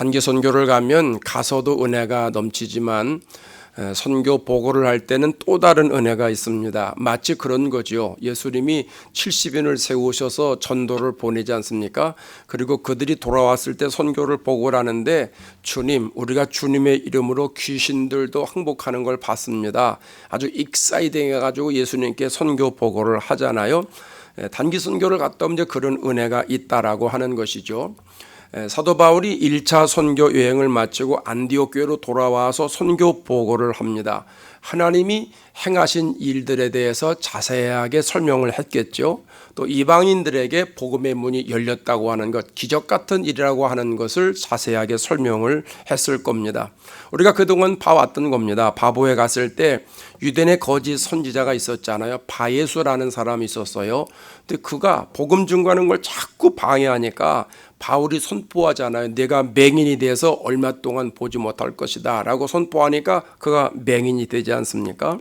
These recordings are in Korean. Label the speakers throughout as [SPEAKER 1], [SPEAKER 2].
[SPEAKER 1] 단기 선교를 가면 가서도 은혜가 넘치지만 선교 보고를 할 때는 또 다른 은혜가 있습니다. 마치 그런 거죠. 예수님이 70인을 세우셔서 전도를 보내지 않습니까? 그리고 그들이 돌아왔을 때 선교를 보고를 하는데 주님, 우리가 주님의 이름으로 귀신들도 항복하는 걸 봤습니다. 아주 익사이딩 해가지고 예수님께 선교 보고를 하잖아요. 단기 선교를 갔다 오면 그런 은혜가 있다라고 하는 것이죠. 사도 바울이 1차 선교 여행을 마치고 안디옥 교회로 돌아와서 선교 보고를 합니다. 하나님이 행하신 일들에 대해서 자세하게 설명을 했겠죠. 또 이방인들에게 복음의 문이 열렸다고 하는 것, 기적 같은 일이라고 하는 것을 자세하게 설명을 했을 겁니다. 우리가 그동안 봐왔던 겁니다. 바보에 갔을 때 유대인의 거짓 선지자가 있었잖아요. 바예수라는 사람이 있었어요. 근데 그가 복음 증거하는 걸 자꾸 방해하니까 바울이 선포하잖아요. 내가 맹인이 돼서 얼마 동안 보지 못할 것이다 라고 선포하니까 그가 맹인이 되지 않습니까?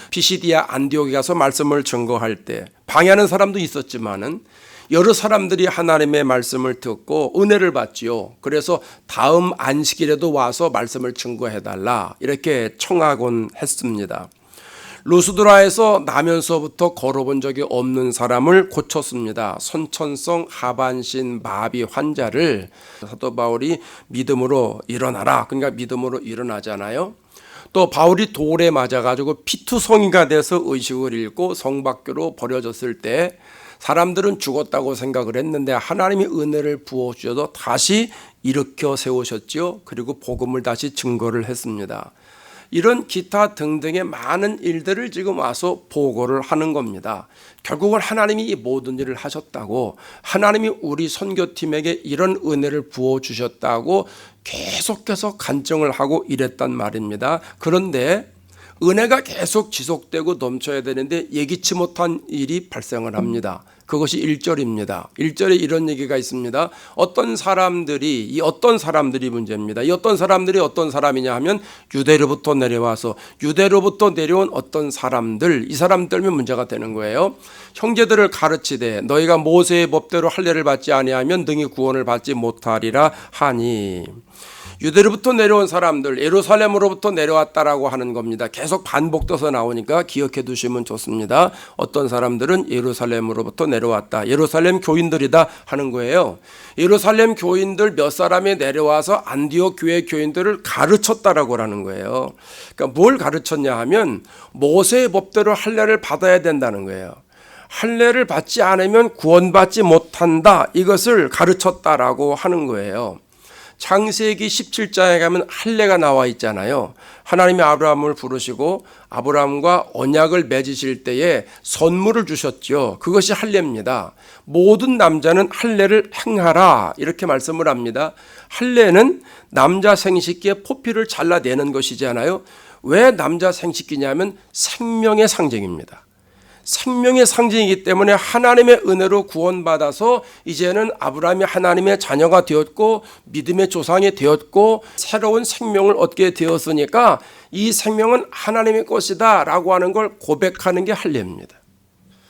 [SPEAKER 1] 피시디아 안디옥에 가서 말씀을 증거할 때 방해하는 사람도 있었지만은 여러 사람들이 하나님의 말씀을 듣고 은혜를 받지요. 그래서 다음 안식일에도 와서 말씀을 증거해달라 이렇게 청하곤 했습니다. 루스드라에서 나면서부터 걸어본 적이 없는 사람을 고쳤습니다. 선천성 하반신 마비 환자를 사도 바울이 믿음으로 일어나라. 그러니까 믿음으로 일어나잖아요. 또 바울이 돌에 맞아가지고 피투성이가 돼서 의식을 잃고 성 밖으로 버려졌을 때 사람들은 죽었다고 생각을 했는데 하나님이 은혜를 부어주셔서 다시 일으켜 세우셨죠. 그리고 복음을 다시 증거를 했습니다. 이런 기타 등등의 많은 일들을 지금 와서 보고를 하는 겁니다. 결국은 하나님이 이 모든 일을 하셨다고, 하나님이 우리 선교팀에게 이런 은혜를 부어주셨다고 계속해서 간증을 하고 이랬단 말입니다. 그런데 은혜가 계속 지속되고 넘쳐야 되는데 예기치 못한 일이 발생을 합니다. 그것이 1절입니다. 1절에 이런 얘기가 있습니다. 어떤 사람들이 문제입니다. 이 어떤 사람들이 어떤 사람이냐 하면 유대로부터 내려와서 유대로부터 내려온 어떤 사람들, 이 사람들면 문제가 되는 거예요. 형제들을 가르치되 너희가 모세의 법대로 할례를 받지 아니하면 능히 구원을 받지 못하리라 하니. 유대로부터 내려온 사람들, 예루살렘으로부터 내려왔다라고 하는 겁니다. 계속 반복돼서 나오니까 기억해 두시면 좋습니다. 어떤 사람들은 예루살렘으로부터 내려왔다, 예루살렘 교인들이다 하는 거예요. 예루살렘 교인들 몇 사람이 내려와서 안디옥 교회 교인들을 가르쳤다라고 하는 거예요. 그러니까 뭘 가르쳤냐 하면 모세의 법대로 할례를 받아야 된다는 거예요. 할례를 받지 않으면 구원받지 못한다, 이것을 가르쳤다라고 하는 거예요. 창세기 17장에 가면 할례가 나와 있잖아요. 하나님이 아브라함을 부르시고 아브라함과 언약을 맺으실 때에 선물을 주셨죠. 그것이 할례입니다. 모든 남자는 할례를 행하라 이렇게 말씀을 합니다. 할례는 남자 생식기의 포피를 잘라내는 것이잖아요. 왜 남자 생식기냐면 생명의 상징입니다. 생명의 상징이기 때문에 하나님의 은혜로 구원받아서 이제는 아브라함이 하나님의 자녀가 되었고 믿음의 조상이 되었고 새로운 생명을 얻게 되었으니까 이 생명은 하나님의 것이다 라고 하는 걸 고백하는 게 할례입니다.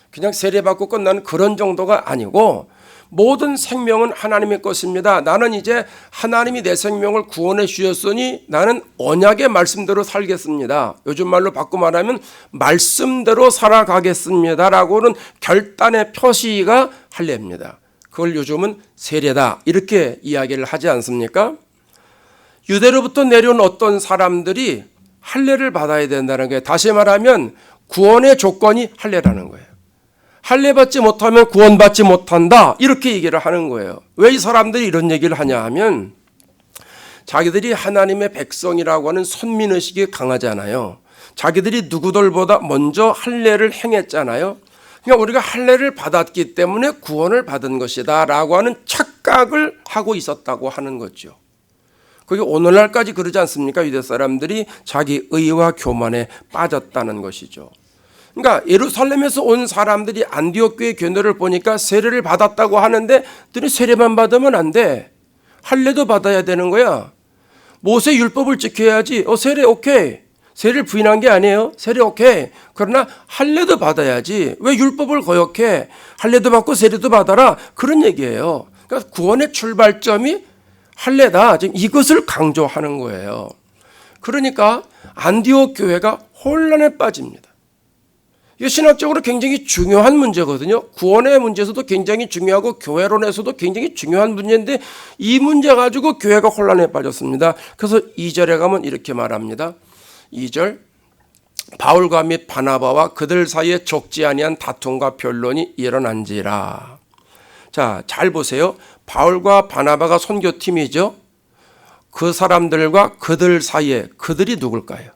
[SPEAKER 1] 그냥 세례받고 끝나는 그런 정도가 아니고 모든 생명은 하나님의 것입니다. 나는 이제 하나님이 내 생명을 구원해 주셨으니 나는 언약의 말씀대로 살겠습니다. 요즘 말로 바꿔 말하면 말씀대로 살아가겠습니다 라고는 결단의 표시가 할례입니다. 그걸 요즘은 세례다 이렇게 이야기를 하지 않습니까? 유대로부터 내려온 어떤 사람들이 할례를 받아야 된다는 거예요. 다시 말하면 구원의 조건이 할례라는 거예요. 할례 받지 못하면 구원받지 못한다 이렇게 얘기를 하는 거예요. 왜 이 사람들이 이런 얘기를 하냐 하면 자기들이 하나님의 백성이라고 하는 선민의식이 강하잖아요. 자기들이 누구들보다 먼저 할례를 행했잖아요. 그러니까 우리가 할례를 받았기 때문에 구원을 받은 것이다 라고 하는 착각을 하고 있었다고 하는 거죠. 그게 오늘날까지 그러지 않습니까? 유대 사람들이 자기 의와 교만에 빠졌다는 것이죠. 그러니까 예루살렘에서 온 사람들이 안디옥 교회 교인들을 보니까 세례를 받았다고 하는데 너희 세례만 받으면 안 돼. 할례도 받아야 되는 거야. 모세 율법을 지켜야지. 세례 오케이. 세례를 부인한 게 아니에요. 세례 오케이. 그러나 할례도 받아야지. 왜 율법을 거역해? 할례도 받고 세례도 받아라. 그런 얘기예요. 그러니까 구원의 출발점이 할례다. 지금 이것을 강조하는 거예요. 그러니까 안디옥 교회가 혼란에 빠집니다. 이게 신학적으로 굉장히 중요한 문제거든요. 구원의 문제에서도 굉장히 중요하고 교회론에서도 굉장히 중요한 문제인데 이 문제 가지고 교회가 혼란에 빠졌습니다. 그래서 2절에 가면 이렇게 말합니다. 2절 바울과 및 바나바와 그들 사이에 적지 아니한 다툼과 변론이 일어난지라. 자, 잘 보세요. 바울과 바나바가 선교팀이죠. 그 사람들과 그들 사이에, 그들이 누굴까요?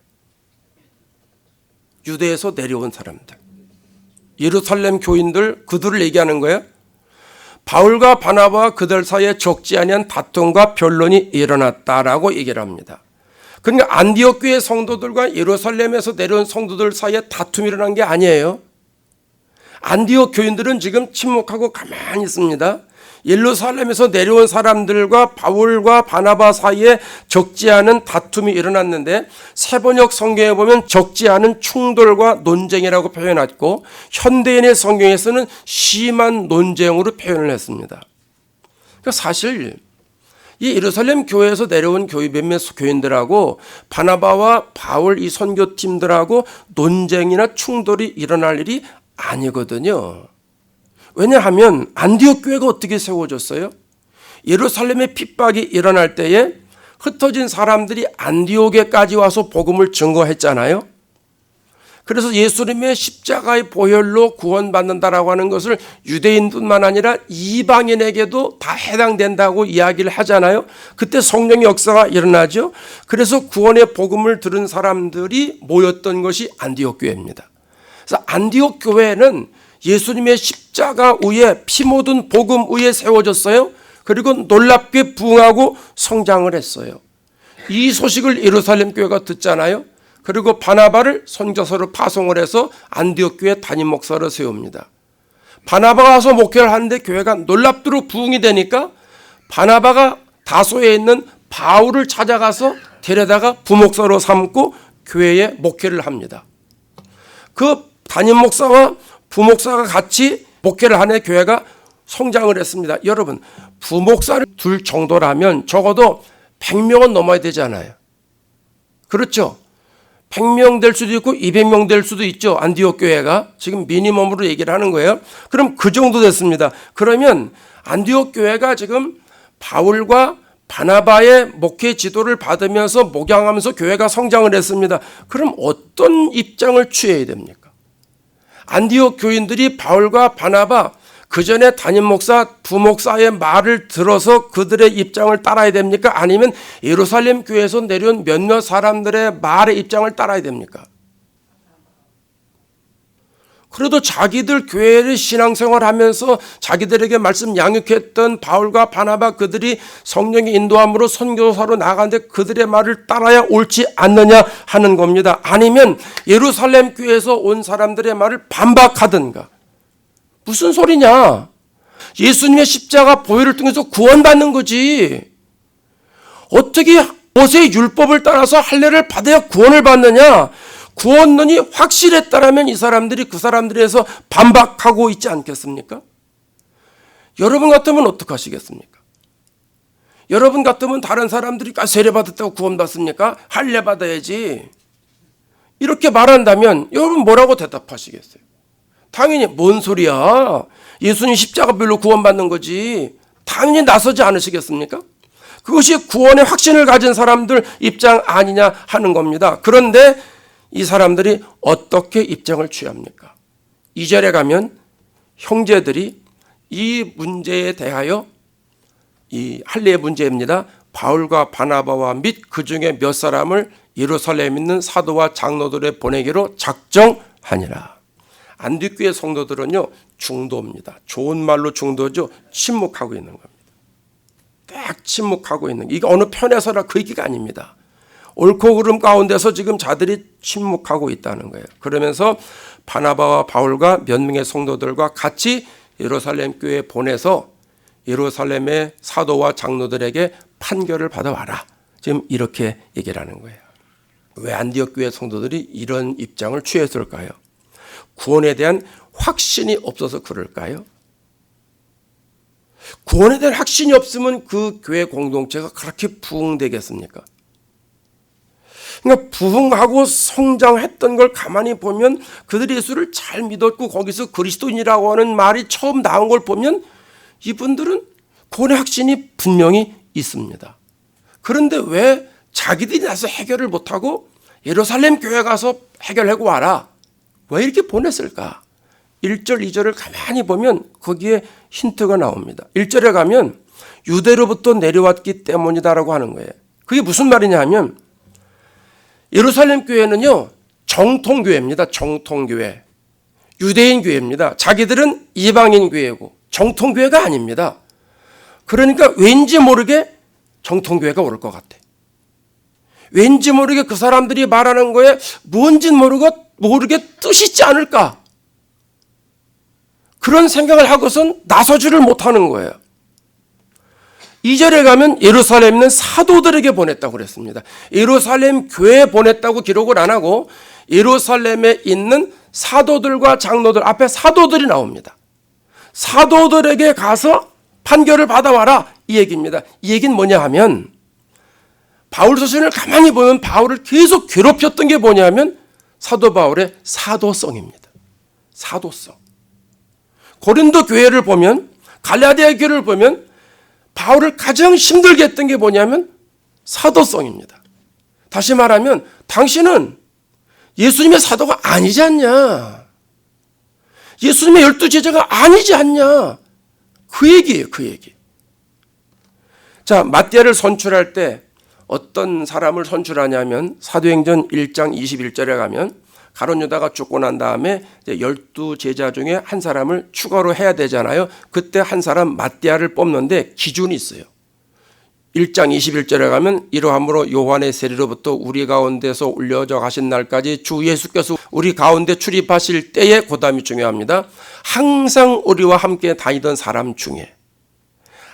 [SPEAKER 1] 유대에서 내려온 사람들, 예루살렘 교인들, 그들을 얘기하는 거예요. 바울과 바나바와 그들 사이에 적지 아니한 다툼과 변론이 일어났다라고 얘기를 합니다. 그러니까 안디옥 교회 성도들과 예루살렘에서 내려온 성도들 사이에 다툼이 일어난 게 아니에요. 안디옥 교인들은 지금 침묵하고 가만히 있습니다. 예루살렘에서 내려온 사람들과 바울과 바나바 사이에 적지 않은 다툼이 일어났는데 세번역 성경에 보면 적지 않은 충돌과 논쟁이라고 표현했고 현대인의 성경에서는 심한 논쟁으로 표현을 했습니다. 그러니까 사실 이 예루살렘 교회에서 내려온 몇몇 교인들하고 바나바와 바울 이 선교팀들하고 논쟁이나 충돌이 일어날 일이 아니거든요. 왜냐하면 안디옥 교회가 어떻게 세워졌어요? 예루살렘의 핍박이 일어날 때에 흩어진 사람들이 안디옥에까지 와서 복음을 증거했잖아요. 그래서 예수님의 십자가의 보혈로 구원받는다라고 하는 것을 유대인뿐만 아니라 이방인에게도 다 해당된다고 이야기를 하잖아요. 그때 성령의 역사가 일어나죠. 그래서 구원의 복음을 들은 사람들이 모였던 것이 안디옥 교회입니다. 그래서 안디옥 교회는 예수님의 십자가 위에 피 묻은 복음 위에 세워졌어요. 그리고 놀랍게 부흥하고 성장을 했어요. 이 소식을 예루살렘 교회가 듣잖아요. 그리고 바나바를 선교사로 파송을 해서 안디옥 교회 담임 목사로 세웁니다. 바나바가 와서 목회를 하는데 교회가 놀랍도록 부흥이 되니까 바나바가 다소에 있는 바울을 찾아가서 데려다가 부목사로 삼고 교회에 목회를 합니다. 그 담임 목사와 부목사가 같이 목회를 하는 교회가 성장을 했습니다. 여러분, 부목사를 둘 정도라면 적어도 100명은 넘어야 되잖아요. 그렇죠? 100명 될 수도 있고 200명 될 수도 있죠. 안디옥 교회가 지금 미니멈으로 얘기를 하는 거예요. 그럼 그 정도 됐습니다. 그러면 안디옥 교회가 지금 바울과 바나바의 목회 지도를 받으면서 목양하면서 교회가 성장을 했습니다. 그럼 어떤 입장을 취해야 됩니까? 안디옥 교인들이 바울과 바나바 그 전에 담임 목사, 부목사의 말을 들어서 그들의 입장을 따라야 됩니까? 아니면 예루살렘 교회에서 내려온 몇몇 사람들의 말의 입장을 따라야 됩니까? 그래도 자기들 교회를 신앙생활하면서 자기들에게 말씀 양육했던 바울과 바나바 그들이 성령의 인도함으로 선교사로 나가는데 그들의 말을 따라야 옳지 않느냐 하는 겁니다. 아니면 예루살렘 교회에서 온 사람들의 말을 반박하든가. 무슨 소리냐? 예수님의 십자가 보혈을 통해서 구원받는 거지. 어떻게 모세의 율법을 따라서 할례를 받아야 구원을 받느냐? 구원론이 확실했다라면 이 사람들이 그 사람들에서 반박하고 있지 않겠습니까? 여러분 같으면 어떡하시겠습니까? 여러분 같으면 다른 사람들이 세례받았다고 구원받습니까? 할례 받아야지. 이렇게 말한다면 여러분 뭐라고 대답하시겠어요? 당연히 뭔 소리야. 예수님 십자가별로 구원받는 거지. 당연히 나서지 않으시겠습니까? 그것이 구원의 확신을 가진 사람들 입장 아니냐 하는 겁니다. 그런데 이 사람들이 어떻게 입장을 취합니까? 2절에 가면 형제들이 이 문제에 대하여 이 할례의 문제입니다. 바울과 바나바와 및 그 중에 몇 사람을 예루살렘에 있는 사도와 장로들에 보내기로 작정하니라. 안디옥 교회 성도들은요 중도입니다. 좋은 말로 중도죠. 침묵하고 있는 겁니다. 딱 침묵하고 있는 게 이게 어느 편에서라 그 얘기가 아닙니다. 옳고 그름 가운데서 지금 자들이 침묵하고 있다는 거예요. 그러면서 바나바와 바울과 몇 명의 성도들과 같이 예루살렘 교회에 보내서 예루살렘의 사도와 장로들에게 판결을 받아와라. 지금 이렇게 얘기를 하는 거예요. 왜 안디옥 교회 성도들이 이런 입장을 취했을까요? 구원에 대한 확신이 없어서 그럴까요? 구원에 대한 확신이 없으면 그 교회 공동체가 그렇게 부흥되겠습니까? 그러니까 부흥하고 성장했던 걸 가만히 보면 그들이 예수를 잘 믿었고 거기서 그리스도인이라고 하는 말이 처음 나온 걸 보면 이분들은 구원의 확신이 분명히 있습니다. 그런데 왜 자기들이 나서 해결을 못하고 예루살렘 교회 가서 해결하고 와라, 왜 이렇게 보냈을까? 1절 2절을 가만히 보면 거기에 힌트가 나옵니다. 1절에 가면 유대로부터 내려왔기 때문이다라고 하는 거예요. 그게 무슨 말이냐 하면 예루살렘 교회는요, 정통교회입니다. 정통교회. 유대인 교회입니다. 자기들은 이방인 교회고 정통교회가 아닙니다. 그러니까 왠지 모르게 정통교회가 올 것 같아. 왠지 모르게 그 사람들이 말하는 거에 뭔지는 모르게 뜻이 있지 않을까? 그런 생각을 하고선 나서지를 못하는 거예요. 2절에 가면 예루살렘에 있는 사도들에게 보냈다고 그랬습니다. 예루살렘 교회에 보냈다고 기록을 안 하고 예루살렘에 있는 사도들과 장로들, 앞에 사도들이 나옵니다. 사도들에게 가서 판결을 받아와라, 이 얘기입니다. 이 얘기는 뭐냐 하면 바울 서신을 가만히 보면 바울을 계속 괴롭혔던 게 뭐냐면 사도 바울의 사도성입니다. 사도성. 고린도 교회를 보면, 갈라디아 교회를 보면 바울을 가장 힘들게 했던 게 뭐냐면 사도성입니다. 다시 말하면 당신은 예수님의 사도가 아니지 않냐, 예수님의 12제자가 아니지 않냐, 그 얘기예요. 그 얘기. 자, 마띠아를 선출할 때 어떤 사람을 선출하냐면 사도행전 1장 21절에 가면 가룟 유다가 죽고 난 다음에 12제자 중에 한 사람을 추가로 해야 되잖아요. 그때 한 사람 마띠아를 뽑는데 기준이 있어요. 1장 21절에 가면 이러함으로 요한의 세례로부터 우리 가운데서 올려져 가신 날까지 주 예수께서 우리 가운데 출입하실 때에, 그다음이 중요합니다. 항상 우리와 함께 다니던 사람 중에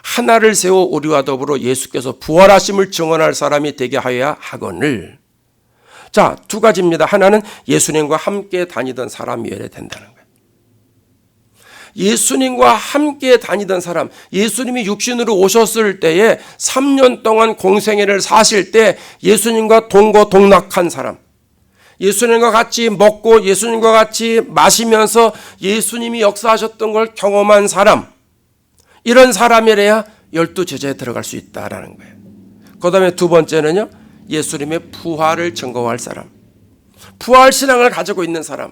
[SPEAKER 1] 하나를 세워 우리와 더불어 예수께서 부활하심을 증언할 사람이 되게 하여야 하거늘. 자, 두 가지입니다. 하나는 예수님과 함께 다니던 사람이어야 된다는 거예요. 예수님과 함께 다니던 사람, 예수님이 육신으로 오셨을 때에 3년 동안 공생애를 사실 때 예수님과 동거동락한 사람, 예수님과 같이 먹고 예수님과 같이 마시면서 예수님이 역사하셨던 걸 경험한 사람, 이런 사람이래야 12제자에 들어갈 수 있다라는 거예요. 그 다음에 두 번째는요, 예수님의 부활을 증거할 사람, 부활 신앙을 가지고 있는 사람,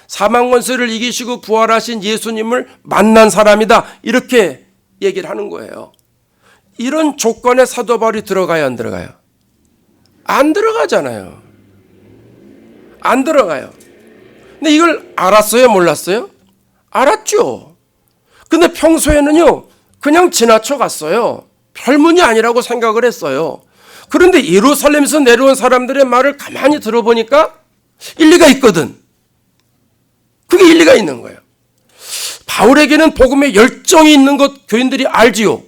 [SPEAKER 1] 사망 권세를 이기시고 부활하신 예수님을 만난 사람이다, 이렇게 얘기를 하는 거예요. 이런 조건에 사도 바울이 들어가요, 안 들어가요? 안 들어가잖아요. 안 들어가요. 근데 이걸 알았어요, 몰랐어요? 알았죠. 근데 평소에는요, 그냥 지나쳐 갔어요. 별문이 아니라고 생각을 했어요. 그런데 예루살렘에서 내려온 사람들의 말을 가만히 들어보니까 일리가 있거든. 그게 일리가 있는 거예요. 바울에게는 복음에 열정이 있는 것 교인들이 알지요.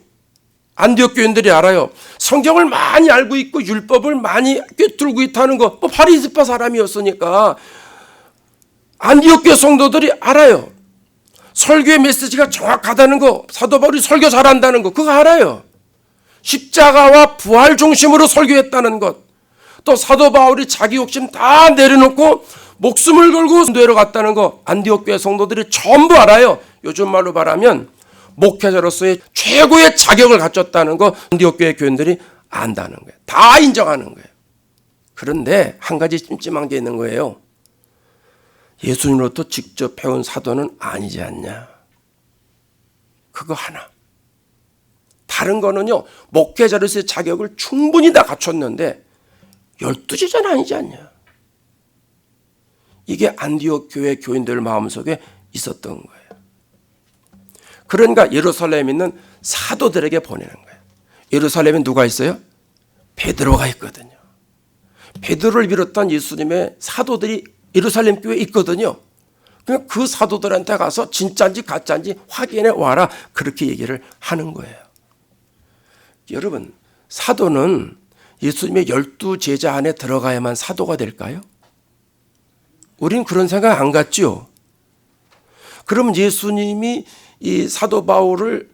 [SPEAKER 1] 안디옥 교인들이 알아요. 성경을 많이 알고 있고 율법을 많이 꿰뚫고 있다는 거, 바리새파 사람이었으니까 안디옥 교회 성도들이 알아요. 설교의 메시지가 정확하다는 거, 사도 바울이 설교 잘한다는 거, 그거 알아요. 십자가와 부활 중심으로 설교했다는 것, 또 사도 바울이 자기 욕심 다 내려놓고 목숨을 걸고 내려갔다는 거, 안디옥 교회 성도들이 전부 알아요. 요즘 말로 말하면 목회자로서의 최고의 자격을 갖췄다는 거, 안디옥 교회 교인들이 안다는 거예요. 다 인정하는 거예요. 그런데 한 가지 찜찜한 게 있는 거예요. 예수님으로부터 직접 배운 사도는 아니지 않냐. 그거 하나. 다른 거는요, 목회자로서의 자격을 충분히 다 갖췄는데 12제자는 아니지 않냐. 이게 안디옥 교회 교인들 마음속에 있었던 거예요. 그러니까 예루살렘에 있는 사도들에게 보내는 거예요. 예루살렘에 누가 있어요? 베드로가 있거든요. 베드로를 비롯한 예수님의 사도들이 예루살렘 교회에 있거든요. 그러니까 그 사도들한테 가서 진짜인지 가짜인지 확인해 와라, 그렇게 얘기를 하는 거예요. 여러분, 사도는 예수님의 12제자 안에 들어가야만 사도가 될까요? 우린 그런 생각 안 갖죠. 그럼 예수님이 이 사도 바울을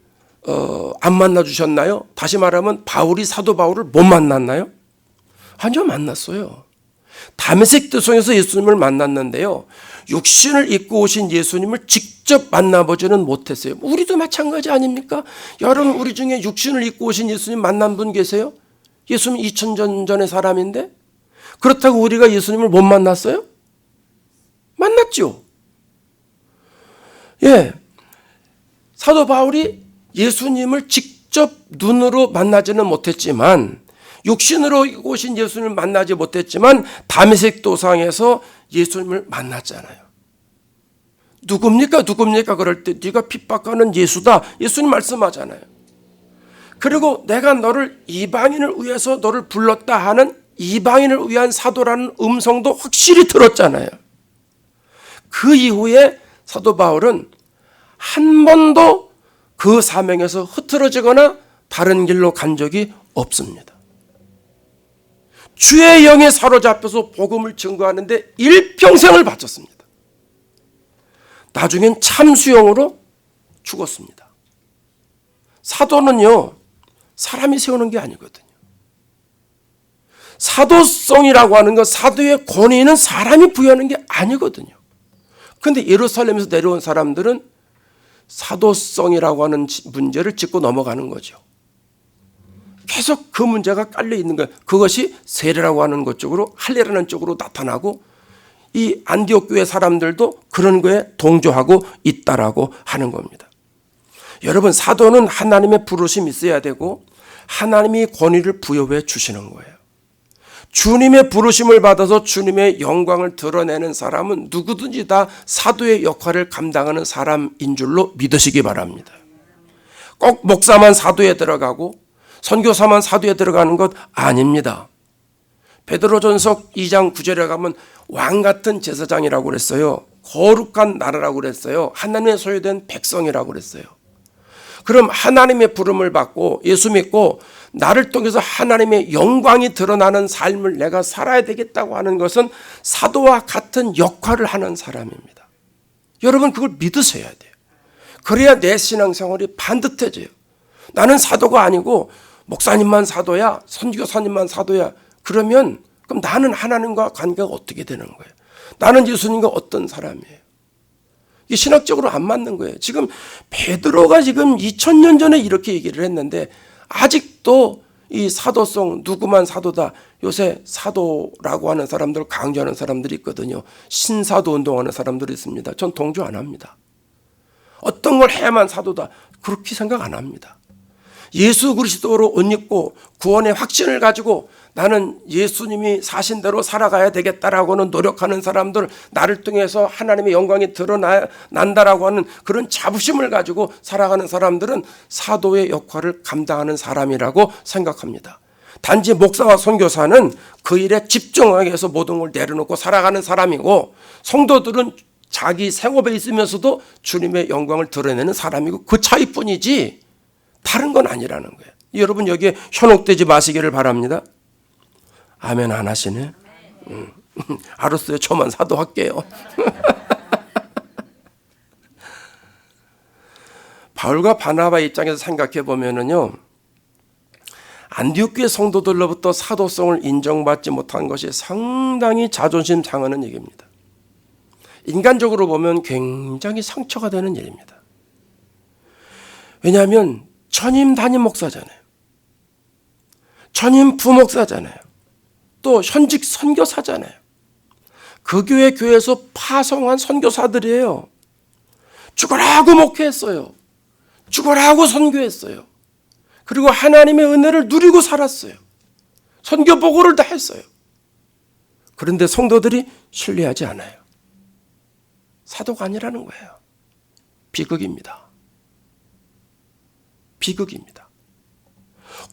[SPEAKER 1] 안 만나주셨나요? 다시 말하면 바울이 사도 바울을 못 만났나요? 아니요, 만났어요. 다메섹 도성에서 예수님을 만났는데요, 육신을 입고 오신 예수님을 직접 만나보지는 못했어요. 우리도 마찬가지 아닙니까? 여러분, 우리 중에 육신을 입고 오신 예수님 만난 분 계세요? 예수님 2000년 전의 사람인데 그렇다고 우리가 예수님을 못 만났어요? 만났죠. 예, 사도 바울이 예수님을 직접 눈으로 만나지는 못했지만, 육신으로 오신 예수님을 만나지 못했지만 다메섹 도상에서 예수님을 만났잖아요. 누굽니까? 그럴 때 네가 핍박하는 예수다, 예수님 말씀하잖아요. 그리고 내가 너를 이방인을 위해서 너를 불렀다 하는 이방인을 위한 사도라는 음성도 확실히 들었잖아요. 그 이후에 사도 바울은 한 번도 그 사명에서 흐트러지거나 다른 길로 간 적이 없습니다. 주의 영에 사로잡혀서 복음을 증거하는데 일평생을 바쳤습니다. 나중엔 참수형으로 죽었습니다. 사도는요, 사람이 세우는 게 아니거든요. 사도성이라고 하는 것, 사도의 권위는 사람이 부여하는 게 아니거든요. 그런데 예루살렘에서 내려온 사람들은 사도성이라고 하는 문제를 짚고 넘어가는 거죠. 계속 그 문제가 깔려 있는 거예요. 그것이 세례라고 하는 것 쪽으로, 할례라는 쪽으로 나타나고, 이 안디옥 교회 사람들도 그런 거에 동조하고 있다라고 하는 겁니다. 여러분, 사도는 하나님의 부르심이 있어야 되고 하나님이 권위를 부여해 주시는 거예요. 주님의 부르심을 받아서 주님의 영광을 드러내는 사람은 누구든지 다 사도의 역할을 감당하는 사람인 줄로 믿으시기 바랍니다. 꼭 목사만 사도에 들어가고 선교사만 사도에 들어가는 것 아닙니다. 베드로전서 2장 9절에 가면 왕 같은 제사장이라고 그랬어요. 거룩한 나라라고 그랬어요. 하나님의 소유된 백성이라고 그랬어요. 그럼 하나님의 부름을 받고 예수 믿고 나를 통해서 하나님의 영광이 드러나는 삶을 내가 살아야 되겠다고 하는 것은 사도와 같은 역할을 하는 사람입니다. 여러분, 그걸 믿으셔야 돼요. 그래야 내 신앙생활이 반듯해져요. 나는 사도가 아니고 목사님만 사도야, 선교사님만 사도야. 그러면 그럼 나는 하나님과 관계가 어떻게 되는 거예요? 나는 예수님과 어떤 사람이에요? 이게 신학적으로 안 맞는 거예요. 지금 베드로가 지금 2000년 전에 이렇게 얘기를 했는데 아직도 이 사도성, 누구만 사도다. 요새 사도라고 하는 사람들 강조하는 사람들이 있거든요. 신사도 운동하는 사람들이 있습니다. 전 동조 안 합니다. 어떤 걸 해야만 사도다, 그렇게 생각 안 합니다. 예수 그리스도로 옷 입고 구원의 확신을 가지고 나는 예수님이 사신 대로 살아가야 되겠다라고는 노력하는 사람들, 나를 통해서 하나님의 영광이 드러난다라고 하는 그런 자부심을 가지고 살아가는 사람들은 사도의 역할을 감당하는 사람이라고 생각합니다. 단지 목사와 선교사는 그 일에 집중하기 위해서 모든 걸 내려놓고 살아가는 사람이고, 성도들은 자기 생업에 있으면서도 주님의 영광을 드러내는 사람이고, 그 차이뿐이지 다른 건 아니라는 거예요. 여러분, 여기에 현혹되지 마시기를 바랍니다. 아멘 안 하시네? 알았어요. 저만 사도할게요. 바울과 바나바 입장에서 생각해 보면은요, 안디옥 교회 성도들로부터 사도성을 인정받지 못한 것이 상당히 자존심 상하는 얘기입니다. 인간적으로 보면 굉장히 상처가 되는 일입니다. 왜냐하면 전임 담임 목사잖아요. 전임 부목사잖아요. 또 현직 선교사잖아요. 그 교회에서 파송한 선교사들이에요. 죽으라고 목회했어요. 죽으라고 선교했어요. 그리고 하나님의 은혜를 누리고 살았어요. 선교 보고를 다 했어요. 그런데 성도들이 신뢰하지 않아요. 사도가 아니라는 거예요. 비극입니다. 비극입니다.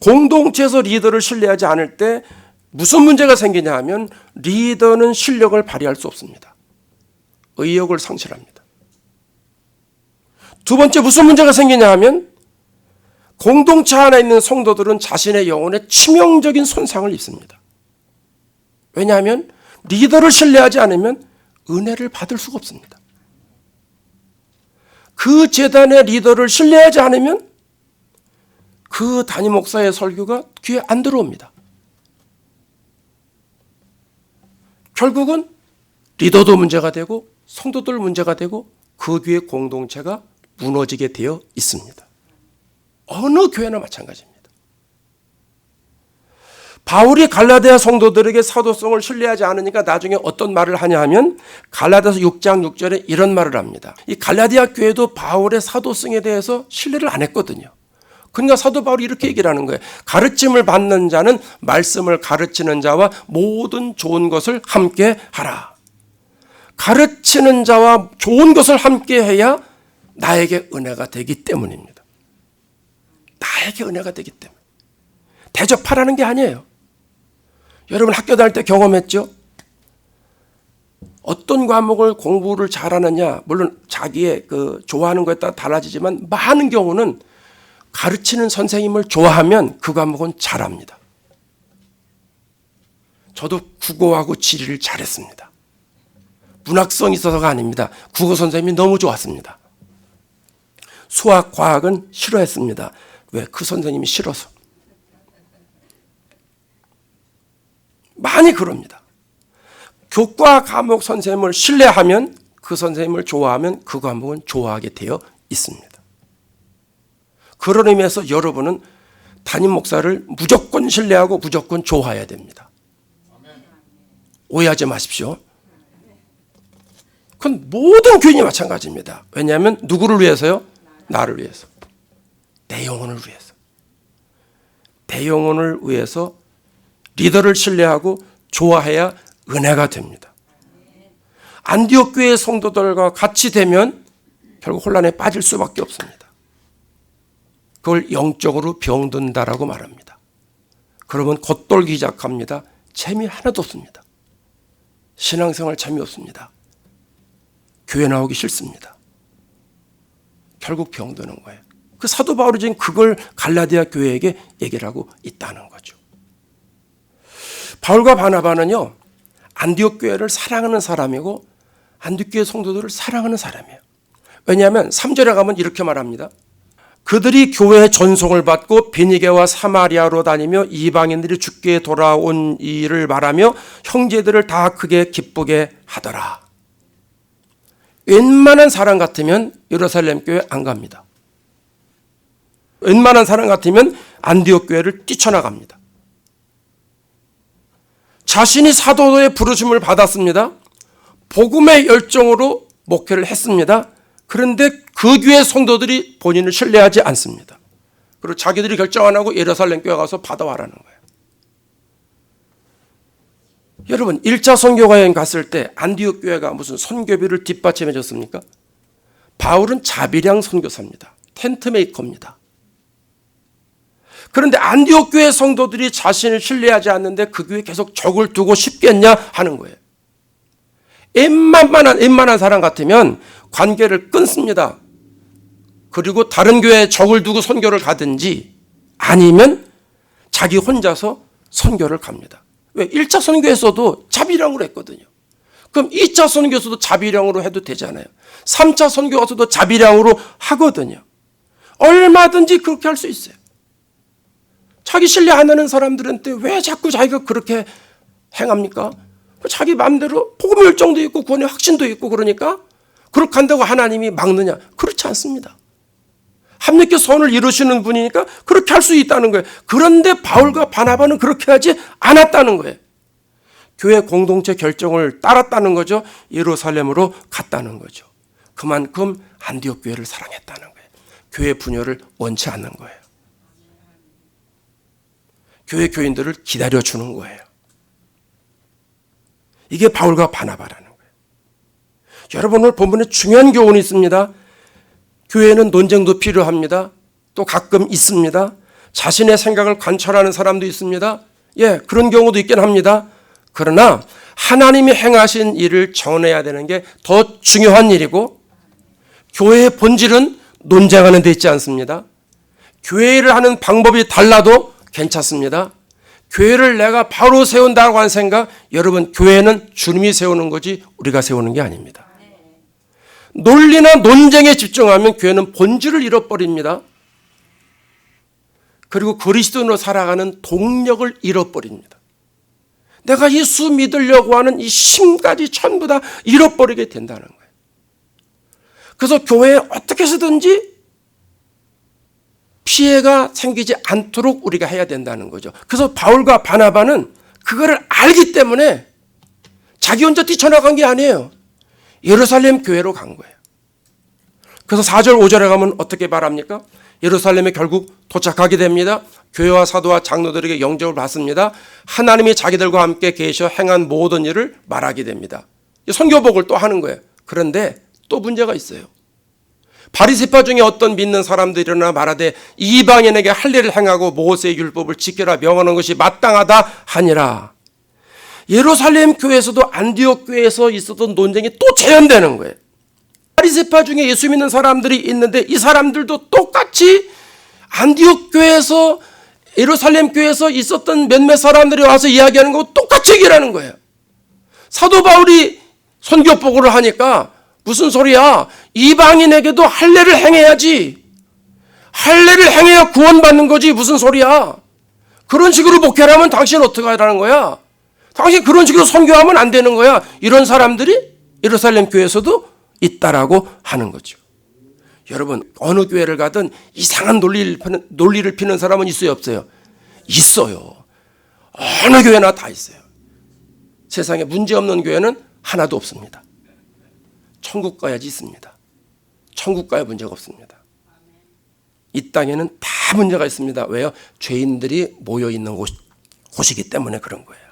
[SPEAKER 1] 공동체에서 리더를 신뢰하지 않을 때 무슨 문제가 생기냐 하면 리더는 실력을 발휘할 수 없습니다. 의욕을 상실합니다. 두 번째, 무슨 문제가 생기냐 하면 공동체 안에 있는 성도들은 자신의 영혼에 치명적인 손상을 입습니다. 왜냐하면 리더를 신뢰하지 않으면 은혜를 받을 수가 없습니다. 그 재단의 리더를 신뢰하지 않으면 그 담임 목사의 설교가 귀에 안 들어옵니다. 결국은 리더도 문제가 되고 성도들 문제가 되고 그 교회 공동체가 무너지게 되어 있습니다. 어느 교회나 마찬가지입니다. 바울이 갈라디아 성도들에게 사도성을 신뢰하지 않으니까 나중에 어떤 말을 하냐 하면 갈라디아서 6장 6절에 이런 말을 합니다. 이 갈라디아 교회도 바울의 사도성에 대해서 신뢰를 안 했거든요. 그러니까 사도 바울이 이렇게 얘기를 하는 거예요. 가르침을 받는 자는 말씀을 가르치는 자와 모든 좋은 것을 함께 하라. 가르치는 자와 좋은 것을 함께 해야 나에게 은혜가 되기 때문입니다. 나에게 은혜가 되기 때문에. 대접하라는 게 아니에요. 여러분 학교 다닐 때 경험했죠? 어떤 과목을 공부를 잘하느냐, 물론 자기의 그 좋아하는 것에 따라 달라지지만 많은 경우는 가르치는 선생님을 좋아하면 그 과목은 잘합니다. 저도 국어하고 지리를 잘했습니다. 문학성이 있어서가 아닙니다. 국어 선생님이 너무 좋았습니다. 수학, 과학은 싫어했습니다. 왜? 그 선생님이 싫어서. 많이 그럽니다. 교과 과목 선생님을 신뢰하면, 그 선생님을 좋아하면 그 과목은 좋아하게 되어 있습니다. 그런 의미에서 여러분은 담임 목사를 무조건 신뢰하고 무조건 좋아해야 됩니다. 오해하지 마십시오. 그건 모든 교인이 마찬가지입니다. 왜냐하면 누구를 위해서요? 나를 위해서. 내 영혼을 위해서. 내 영혼을 위해서 리더를 신뢰하고 좋아해야 은혜가 됩니다. 안디옥 교회 성도들과 같이 되면 결국 혼란에 빠질 수밖에 없습니다. 그걸 영적으로 병든다라고 말합니다. 그러면 겉돌기 시작합니다. 재미 하나도 없습니다. 신앙생활 재미없습니다. 교회 나오기 싫습니다. 결국 병드는 거예요. 그 사도 바울이 지금 그걸 갈라디아 교회에게 얘기를 하고 있다는 거죠. 바울과 바나바는요, 안디옥 교회를 사랑하는 사람이고 안디옥 교회 성도들을 사랑하는 사람이에요. 왜냐하면 3절에 가면 이렇게 말합니다. 그들이 교회의 전송을 받고 베니게와 사마리아로 다니며 이방인들이 주께 돌아온 일을 말하며 형제들을 다 크게 기쁘게 하더라. 웬만한 사람 같으면 예루살렘 교회 안 갑니다. 웬만한 사람 같으면 안디옥 교회를 뛰쳐나갑니다. 자신이 사도의 부르심을 받았습니다. 복음의 열정으로 목회를 했습니다. 그런데 그 교회 성도들이 본인을 신뢰하지 않습니다. 그리고 자기들이 결정 안 하고 예루살렘 교회 가서 받아와라는 거예요. 여러분 1차 선교가 여행 갔을 때 안디옥 교회가 무슨 선교비를 뒷받침해 줬습니까? 바울은 자비량 선교사입니다. 텐트 메이커입니다. 그런데 안디옥 교회 성도들이 자신을 신뢰하지 않는데 그 교회에 계속 적을 두고 싶겠냐 하는 거예요. 웬만한 사람 같으면 관계를 끊습니다. 그리고 다른 교회에 적을 두고 선교를 가든지 아니면 자기 혼자서 선교를 갑니다. 왜? 1차 선교에서도 자비량으로 했거든요. 그럼 2차 선교에서도 자비량으로 해도 되잖아요. 3차 선교 가서도 자비량으로 하거든요. 얼마든지 그렇게 할 수 있어요. 자기 신뢰 안 하는 사람들한테 왜 자꾸 자기가 그렇게 행합니까? 자기 마음대로 복음 열정도 있고 구원의 확신도 있고 그러니까 그렇게 한다고 하나님이 막느냐? 그렇지 않습니다. 합력의 선을 이루시는 분이니까 그렇게 할 수 있다는 거예요. 그런데 바울과 바나바는 그렇게 하지 않았다는 거예요. 교회 공동체 결정을 따랐다는 거죠. 예루살렘으로 갔다는 거죠. 그만큼 안디옥 교회를 사랑했다는 거예요. 교회 분열을 원치 않는 거예요. 교회 교인들을 기다려주는 거예요. 이게 바울과 바나바라는 거예요. 여러분 오늘 본문에 중요한 교훈이 있습니다. 교회는 논쟁도 필요합니다. 또 가끔 있습니다. 자신의 생각을 관철하는 사람도 있습니다. 그런 경우도 있긴 합니다. 그러나 하나님이 행하신 일을 전해야 되는 게 더 중요한 일이고 교회의 본질은 논쟁하는 데 있지 않습니다. 교회를 하는 방법이 달라도 괜찮습니다. 교회를 내가 바로 세운다고 하는 생각, 여러분 교회는 주님이 세우는 거지 우리가 세우는 게 아닙니다. 논리나 논쟁에 집중하면 교회는 본질을 잃어버립니다. 그리고 그리스도인으로 살아가는 동력을 잃어버립니다. 내가 예수 믿으려고 하는 이 힘까지 전부 다 잃어버리게 된다는 거예요. 그래서 교회에 어떻게 해서든지 피해가 생기지 않도록 우리가 해야 된다는 거죠. 그래서 바울과 바나바는 그거를 알기 때문에 자기 혼자 뛰쳐나간 게 아니에요. 예루살렘 교회로 간 거예요. 그래서 4절 5절에 가면 어떻게 말합니까? 예루살렘에 결국 도착하게 됩니다. 교회와 사도와 장로들에게 영접을 받습니다. 하나님이 자기들과 함께 계셔 행한 모든 일을 말하게 됩니다. 선교복을 또 하는 거예요. 그런데 또 문제가 있어요. 바리새파 중에 어떤 믿는 사람들이 일어나 말하되 이방인에게 할례를 행하고 모세의 율법을 지켜라 명하는 것이 마땅하다 하니라. 예루살렘 교회에서도 안디옥 교회에서 있었던 논쟁이 또 재현되는 거예요. 바리새파 중에 예수 믿는 사람들이 있는데 이 사람들도 똑같이 안디옥 교회에서 예루살렘 교회에서 있었던 몇몇 사람들이 와서 이야기하는 거 똑같이 얘기하는 거예요. 사도 바울이 선교 보고를 하니까 무슨 소리야? 이방인에게도 할례를 행해야지. 할례를 행해야 구원받는 거지. 무슨 소리야? 그런 식으로 목회하면 당신 어떻게 하라는 거야? 당신 그런 식으로 선교하면 안 되는 거야. 이런 사람들이 예루살렘 교회에서도 있다라고 하는 거죠. 여러분, 어느 교회를 가든 이상한 논리를 피는 사람은 있어요, 없어요? 있어요. 어느 교회나 다 있어요. 세상에 문제없는 교회는 하나도 없습니다. 천국 가야지 있습니다. 천국 가야 문제가 없습니다. 이 땅에는 다 문제가 있습니다. 왜요? 죄인들이 모여있는 곳이기 때문에 그런 거예요.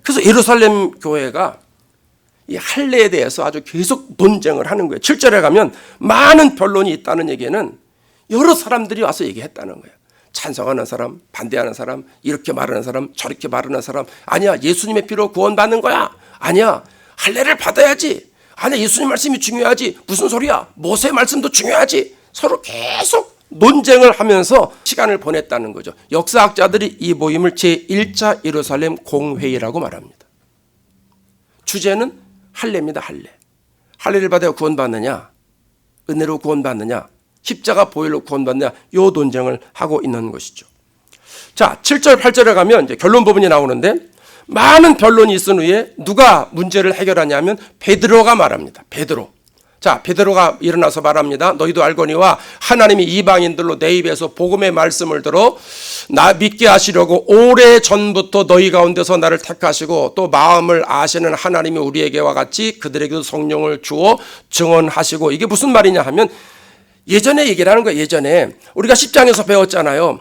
[SPEAKER 1] 그래서 예루살렘 교회가 이 할례에 대해서 아주 계속 논쟁을 하는 거예요. 7절에 가면 많은 변론이 있다는 얘기는 여러 사람들이 와서 얘기했다는 거예요. 찬성하는 사람, 반대하는 사람, 이렇게 말하는 사람, 저렇게 말하는 사람. 아니야, 예수님의 피로 구원받는 거야. 아니야, 할례를 받아야지. 아니야, 예수님 말씀이 중요하지. 무슨 소리야? 모세 말씀도 중요하지. 서로 계속 논쟁을 하면서 시간을 보냈다는 거죠. 역사학자들이 이 모임을 제1차 예루살렘 공회의라고 말합니다. 주제는 할례입니다. 할례. 할례를 받아야 구원받느냐, 은혜로 구원받느냐, 십자가 보혈로 구원받느냐, 요 논쟁을 하고 있는 것이죠. 자, 7절 8절에 가면 이제 결론 부분이 나오는데 많은 변론이 있은 후에 누가 문제를 해결하냐면 베드로가 말합니다. 베드로. 자, 베드로가 일어나서 말합니다. 너희도 알거니와 하나님이 이방인들로 내 입에서 복음의 말씀을 들어 나 믿게 하시려고 오래 전부터 너희 가운데서 나를 택하시고 또 마음을 아시는 하나님이 우리에게와 같이 그들에게도 성령을 주어 증언하시고. 이게 무슨 말이냐 하면 예전에 얘기를 하는 거예요. 예전에 우리가 10장에서 배웠잖아요.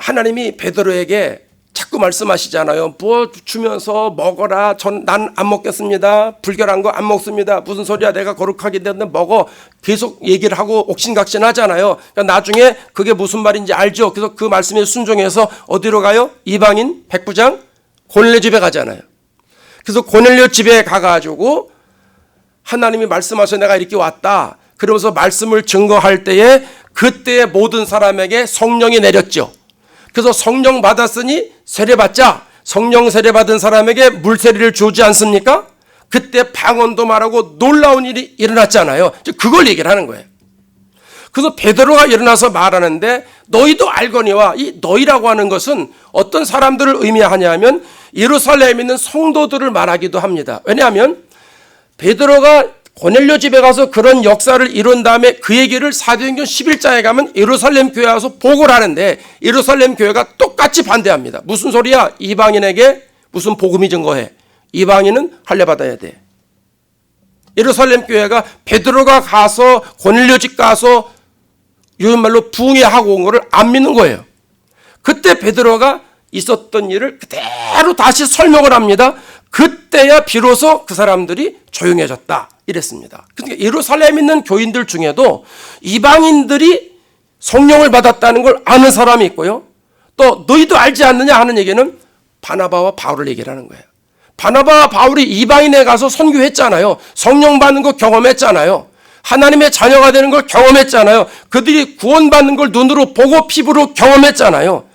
[SPEAKER 1] 하나님이 베드로에게 자꾸 말씀하시잖아요. 뭐 주면서 먹어라. 난 안 먹겠습니다. 불결한 거 안 먹습니다. 무슨 소리야? 내가 거룩하게 됐는데 먹어. 계속 얘기를 하고 옥신각신 하잖아요. 그러니까 나중에 그게 무슨 말인지 알죠. 그래서 그 말씀에 순종해서 어디로 가요? 이방인 백부장 고넬료 집에 가잖아요. 그래서 고넬료 집에 가가지고 하나님이 말씀하셔서 내가 이렇게 왔다. 그러면서 말씀을 증거할 때에 그때의 모든 사람에게 성령이 내렸죠. 그래서 성령 받았으니 세례받자. 성령 세례받은 사람에게 물세례를 주지 않습니까? 그때 방언도 말하고 놀라운 일이 일어났잖아요. 그걸 얘기를 하는 거예요. 그래서 베드로가 일어나서 말하는데 너희도 알거니와, 이 너희라고 하는 것은 어떤 사람들을 의미하냐면 예루살렘에 있는 성도들을 말하기도 합니다. 왜냐하면 베드로가 고넬료 집에 가서 그런 역사를 이룬 다음에 그 얘기를 사도행전 11장에 가면 예루살렘 교회에 와서 보고를 하는데 예루살렘 교회가 똑같이 반대합니다. 무슨 소리야? 이방인에게 무슨 복음이 증거해? 이방인은 할례 받아야 돼. 예루살렘 교회가 베드로가 가서 고넬료 집 가서 요즘 말로 붕해하고 온 거를 안 믿는 거예요. 그때 베드로가 있었던 일을 그대로 다시 설명을 합니다. 그때야 비로소 그 사람들이 조용해졌다 이랬습니다. 그러니까 예루살렘에 있는 교인들 중에도 이방인들이 성령을 받았다는 걸 아는 사람이 있고요. 또 너희도 알지 않느냐 하는 얘기는 바나바와 바울을 얘기를 하는 거예요. 바나바와 바울이 이방인에 가서 선교했잖아요. 성령 받는 거 경험했잖아요. 하나님의 자녀가 되는 걸 경험했잖아요. 그들이 구원받는 걸 눈으로 보고 피부로 경험했잖아요.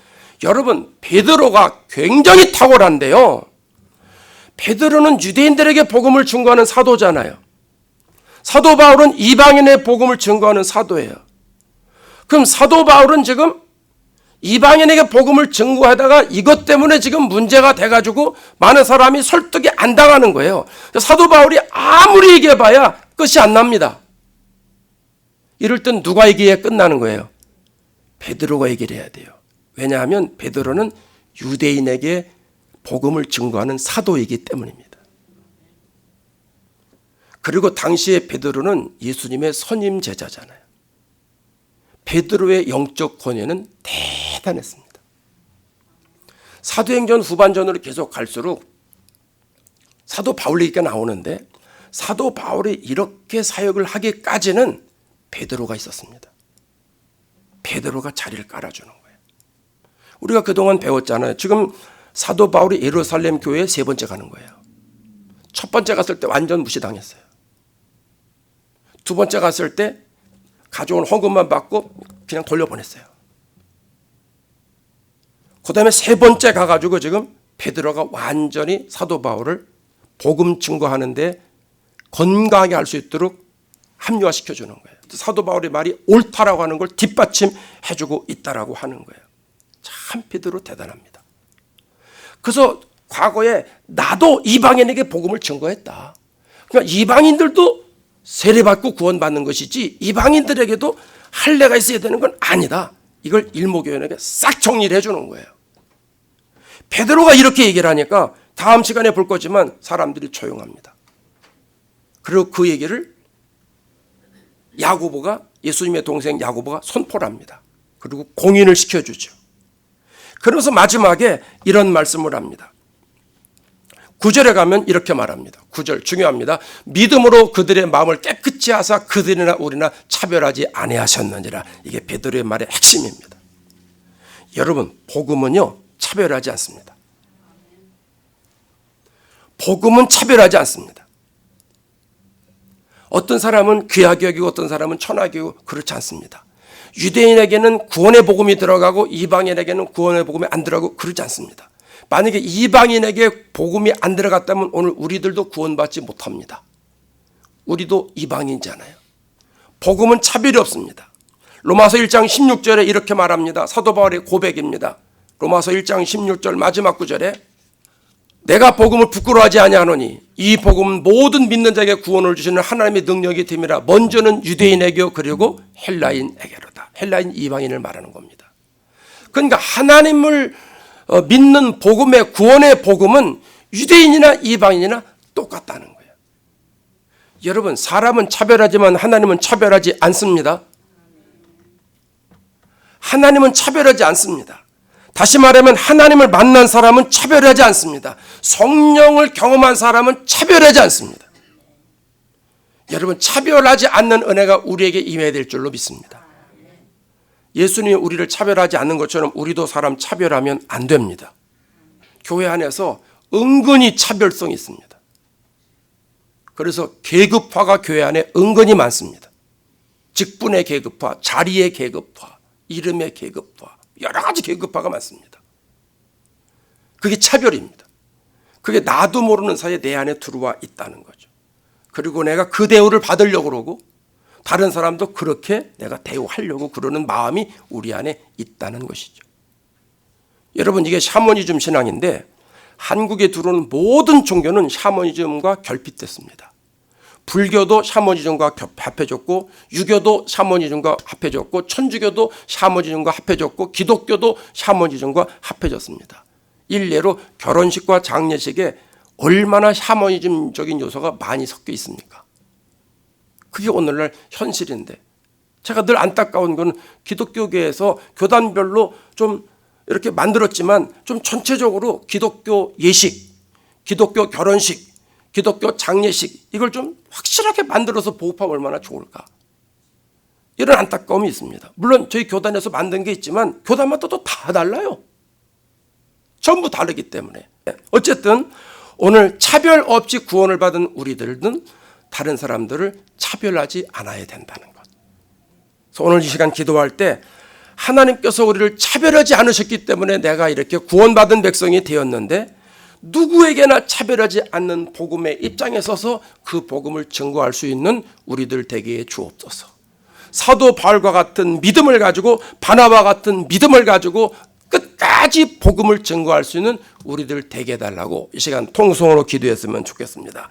[SPEAKER 1] 여러분, 베드로가 굉장히 탁월한데요. 베드로는 유대인들에게 복음을 증거하는 사도잖아요. 사도 바울은 이방인의 복음을 증거하는 사도예요. 그럼 사도 바울은 지금 이방인에게 복음을 증거하다가 이것 때문에 지금 문제가 돼가지고 많은 사람이 설득이 안 당하는 거예요. 사도 바울이 아무리 얘기해봐야 끝이 안 납니다. 이럴 땐 누가 얘기해야 끝나는 거예요? 베드로가 얘기를 해야 돼요. 왜냐하면 베드로는 유대인에게 복음을 증거하는 사도이기 때문입니다. 그리고 당시에 베드로는 예수님의 선임 제자잖아요. 베드로의 영적 권위는 대단했습니다. 사도행전 후반전으로 계속 갈수록 사도 바울 얘기가 나오는데 사도 바울이 이렇게 사역을 하기까지는 베드로가 있었습니다. 베드로가 자리를 깔아주는 거예요. 우리가 그동안 배웠잖아요. 지금 사도 바울이 예루살렘 교회에 3번째 가는 거예요. 첫 번째 갔을 때 완전 무시당했어요. 두 번째 갔을 때 가져온 헌금만 받고 그냥 돌려보냈어요. 그 다음에 3번째 가가지고 지금 베드로가 완전히 사도 바울을 복음 증거하는데 건강하게 할 수 있도록 합리화시켜주는 거예요. 사도 바울의 말이 옳다라고 하는 걸 뒷받침해주고 있다라고 하는 거예요. 참 베드로 대단합니다. 그래서 과거에 나도 이방인에게 복음을 증거했다. 그러니까 이방인들도 세례받고 구원받는 것이지 이방인들에게도 할례가 있어야 되는 건 아니다. 이걸 일목요연하게 싹 정리를 해주는 거예요. 베드로가 이렇게 얘기를 하니까 다음 시간에 볼 거지만 사람들이 조용합니다. 그리고 그 얘기를 야고보가, 예수님의 동생 야고보가 선포를 합니다. 그리고 공인을 시켜주죠. 그러면서 마지막에 이런 말씀을 합니다. 9절에 가면 이렇게 말합니다. 9절 중요합니다. 믿음으로 그들의 마음을 깨끗이 하사 그들이나 우리나 차별하지 아니하셨느니라. 이게 베드로의 말의 핵심입니다. 여러분, 복음은요 차별하지 않습니다. 복음은 차별하지 않습니다. 어떤 사람은 귀하게 여기고 어떤 사람은 천하게 여기고 그렇지 않습니다. 유대인에게는 구원의 복음이 들어가고 이방인에게는 구원의 복음이 안 들어가고 그렇지 않습니다. 만약에 이방인에게 복음이 안 들어갔다면 오늘 우리들도 구원받지 못합니다. 우리도 이방인이잖아요. 복음은 차별이 없습니다. 로마서 1장 16절에 이렇게 말합니다. 사도 바울의 고백입니다. 로마서 1장 16절 마지막 구절에 내가 복음을 부끄러워하지 아니하노니 이 복음은 모든 믿는 자에게 구원을 주시는 하나님의 능력이 됨이라. 먼저는 유대인에게 그리고 헬라인에게로다. 헬라인 이방인을 말하는 겁니다. 그러니까 하나님을 믿는 복음의 구원의 복음은 유대인이나 이방인이나 똑같다는 거예요. 여러분, 사람은 차별하지만 하나님은 차별하지 않습니다. 하나님은 차별하지 않습니다. 다시 말하면 하나님을 만난 사람은 차별하지 않습니다. 성령을 경험한 사람은 차별하지 않습니다. 여러분, 차별하지 않는 은혜가 우리에게 임해야 될 줄로 믿습니다. 예수님이 우리를 차별하지 않는 것처럼 우리도 사람 차별하면 안 됩니다. 교회 안에서 은근히 차별성이 있습니다. 그래서 계급화가 교회 안에 은근히 많습니다. 직분의 계급화, 자리의 계급화, 이름의 계급화, 여러 가지 계급화가 많습니다. 그게 차별입니다. 그게 나도 모르는 사이에 내 안에 들어와 있다는 거죠. 그리고 내가 그 대우를 받으려고 그러고 다른 사람도 그렇게 내가 대우하려고 그러는 마음이 우리 안에 있다는 것이죠. 여러분, 이게 샤머니즘 신앙인데 한국에 들어오는 모든 종교는 샤머니즘과 결핍됐습니다. 불교도 샤머니즘과 합해졌고 유교도 샤머니즘과 합해졌고 천주교도 샤머니즘과 합해졌고 기독교도 샤머니즘과 합해졌습니다. 일례로 결혼식과 장례식에 얼마나 샤머니즘적인 요소가 많이 섞여 있습니까? 그게 오늘날 현실인데 제가 늘 안타까운 건 기독교계에서 교단별로 좀 이렇게 만들었지만 좀 전체적으로 기독교 예식, 기독교 결혼식, 기독교 장례식 이걸 좀 확실하게 만들어서 보급하면 얼마나 좋을까. 이런 안타까움이 있습니다. 물론 저희 교단에서 만든 게 있지만 교단마다 또 다 달라요. 전부 다르기 때문에. 어쨌든 오늘 차별 없이 구원을 받은 우리들은 다른 사람들을 차별하지 않아야 된다는 것. 그래서 오늘 이 시간 기도할 때 하나님께서 우리를 차별하지 않으셨기 때문에 내가 이렇게 구원받은 백성이 되었는데 누구에게나 차별하지 않는 복음의 입장에 서서 그 복음을 증거할 수 있는 우리들 되게 해 주옵소서. 사도 바울과 같은 믿음을 가지고 바나바와 같은 믿음을 가지고 끝까지 복음을 증거할 수 있는 우리들 되게 해달라고 이 시간 통성으로 기도했으면 좋겠습니다.